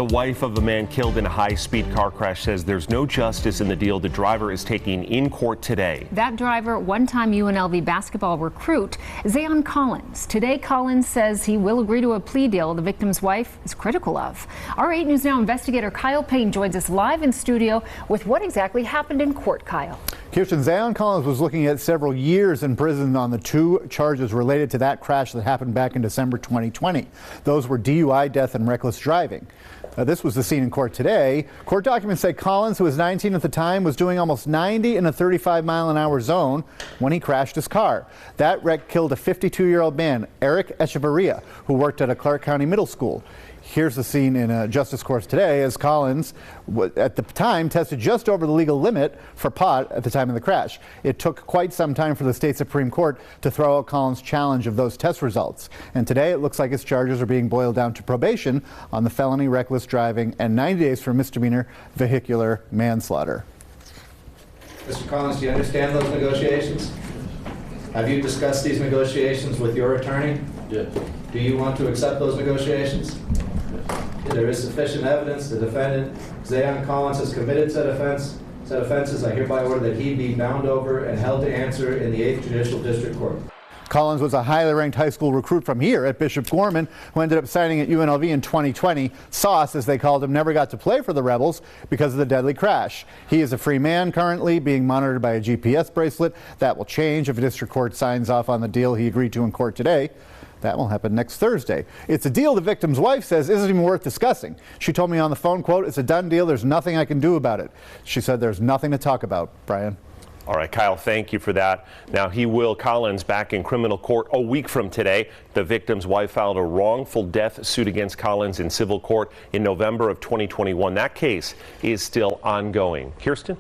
The wife of a man killed in a high-speed car crash says there's no justice in the deal the driver is taking in court today. That driver, one-time UNLV basketball recruit, Zaon Collins. Today, Collins says he will agree to a plea deal the victim's wife is critical of. Our 8 News Now investigator Kyle Payne joins us live in studio with what exactly happened in court, Kyle. Kirsten, Zaon Collins was looking at several years in prison on the 2 charges related to that crash that happened back in December 2020. Those were DUI, death, and reckless driving. This was the scene in court today. Court documents say Collins, who was 19 at the time, was doing almost 90 in a 35-mile-an-hour zone when he crashed his car. That wreck killed a 52-year-old man, Eric Echevarria, who worked at a Clark County middle school. Here's the scene in a justice course today as Collins, at the time, tested just over the legal limit for pot at the time of the crash. It took quite some time for the state Supreme Court to throw out Collins' challenge of those test results. And today it looks like his charges are being boiled down to probation on the felony reckless driving and 90 days for misdemeanor vehicular manslaughter. Mr. Collins, do you understand those negotiations? Have you discussed these negotiations with your attorney? Yes. Do you want to accept those negotiations? There is sufficient evidence the defendant, Zaon Collins, has committed said offenses. I hereby order that he be bound over and held to answer in the 8th Judicial District Court. Collins was a highly ranked high school recruit from here at Bishop Gorman who ended up signing at UNLV in 2020. Sauce, as they called him, never got to play for the Rebels because of the deadly crash. He is a free man currently, being monitored by a GPS bracelet. That will change if a district court signs off on the deal he agreed to in court today. That will happen next Thursday. It's a deal the victim's wife says isn't even worth discussing. She told me on the phone, quote, "It's a done deal. There's nothing I can do about it." She said there's nothing to talk about. Brian. All right, Kyle, thank you for that. Now, Collins back in criminal court a week from today. The victim's wife filed a wrongful death suit against Collins in civil court in November of 2021. That case is still ongoing. Kirsten?